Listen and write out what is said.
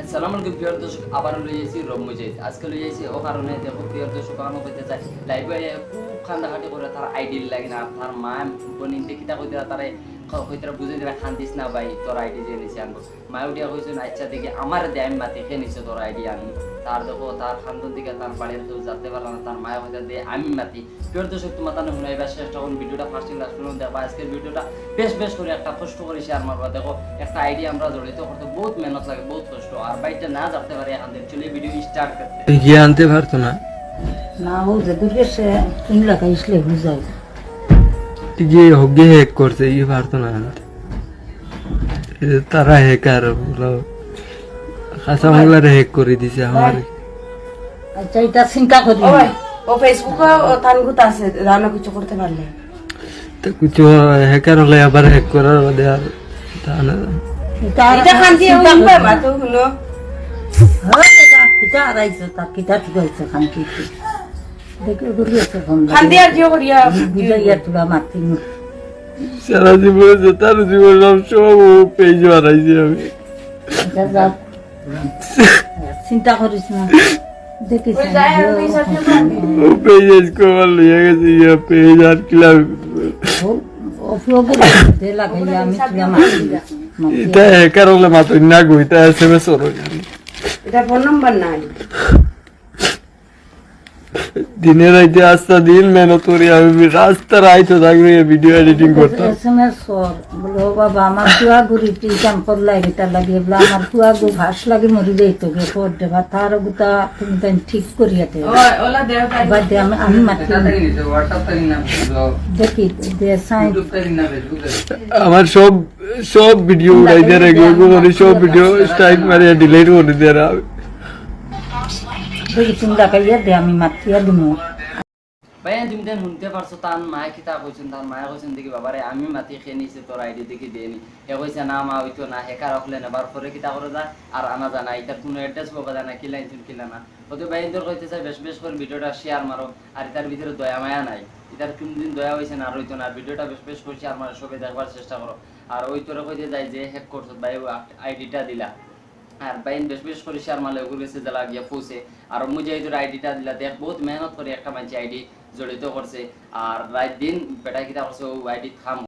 আসসালামু আলাইকুম প্রিয় দর্শক, আবার লইছি রব মুজাহিদ। আজকে লইছি ও কারণে দেখো প্রিয় দর্শক আমি কইতে চাই লাইভে খুব খান্দাখাটি করে তার আইডি লাগে না, তার মা বনি দেখিতা কইতে তারে কইতে বুঝে দিরা খান্দিস না ভাই, তোর আইডি যে নিছে আনবো মা উঠিয়া কইছেন আচ্ছা দেখি আমার দে আমি মাতি খেয়ে নিছে তোর আইডি আনি। তার দেখো তার খান্দন দিকে তার বাড়ির কেউ যেতে পারলো না, তার মায়ের হইতে দে আমি মাতি। প্রিয় দর্শক তোমার তানে শুনাইবার চেষ্টা করুন, ভিডিওটা ফার্স্ট ক্লাস শুনুন দেখবা। আজকের ভিডিওটা বেশ করে একটা কষ্ট করে শেয়ার মারবা। দেখো একটা আইডি আমরা জড়িত করতে বহুত মেহনত লাগে, বহুত কষ্ট, আর বাইটা না জানতে পারে এখন চলে ভিডিও স্টার্ট করতে গিয়ে আনতে পারতো না না ও যেদুরকে সে কিনলা কাইসলে বুঝাই যে হগে হ্যাক করছে ই পারতো না আনতে। তারা হ্যাকার খাসা বাংলারে হ্যাক করে দিছে আমার। আচ্ছা এটা চিন্তা করি ও ফেসবুক ও তানগুত আছে রানা কিছু করতে পারলে তো কিছু হ্যাকার হলে আবার হ্যাক করার বাদে আর তা না। এটা খান্তি হইবে মা তো হলো হ্যাঁ এটা কিটা আইছে তার কিটা ঠিক হইছে খানকি দেখে গুরিয়েছে খান্তি আর জিও করিয়া বুঝাইয়া তুলা মারতি সারা জীবন তার জীবন সব পেজ বানাইছি আমি। এটা যা চিন্তা করিস না দেখিস ও পেজ কমাল লিয়ে গেছে ইয়া পেজ আর ক্লাব অফিওকে দে লাগাইয়া আমি তুলা মারতি এটা হ্যাকার হলে মাত্র না গো, এটা এসএমএস ওর এটা ফোন নাম্বার নাই। দিনে রাইতে আস্তা দিন মেহনত করি আমি, রাস্তা রাইতে থাকবে ভিডিও এডিটিং করতাম। এসএমএস বলো বাবা আমার কুয়া গুড়ি কাম করলাই এটা লাগে বলে আমার কুয়া গু ঘাস লাগে মরি যাইতো গে পর দেবা তার গুতা তুমি তাই ঠিক করিয়া দে ওলা দেও বাদ দে আমি মাতি হোয়াটসঅ্যাপ থেকে না দেখি দে সাইন ইউটিউব থেকে না ফেসবুক আমার সব ভিডিও উড়াই দিয়ে রেখে মানে সব ভিডিও স্ট্রাইক মারিয়া ডিলিট করে দিয়ে আমি। দেখি তুমি দেখাইয়া দে আমি মাতিয়া দিমু ভাই তুমি দেন শুনতে পারছো তার মায়ে কিতা কইছেন, তার মায়ে কইছেন দেখি বাবারে আমি মাতি খেয়ে নিছে তোর আইডি দেখি দেনি। এ কইছে না মা হইতো না, হ্যাকার হলে নেবার পরে কিতা করে যায় আর আনা জানা এটা কোনো অ্যাড্রেস পাবা জানা কি লাইন কিলা না। ওতে ভাই তোর কইতে চাই বেশ করে ভিডিওটা শেয়ার মারো, আর এটার ভিতরে দয়া মায়া নাই, এটার কোনদিন দয়া হইছে না আর হইতো না। ভিডিওটা বেশ করে শেয়ার মারো, সবাই দেখবার চেষ্টা করো। আর ওই তোরে কইতে যায় যে হ্যাক করছো ভাই আইডিটা দিলা, আর বাইন বেশ করে শেয়ার মারলে ওগুলো বেশি জ্বালা গিয়া পৌঁছে। আর মুজাহিদের আইডিটা দিলা দেখ বহুত মেহনত করে একটা মানুষ আইডি জড়িত করছে, আর রাত দিন বেটা কিতা করছে ও আইডি থাম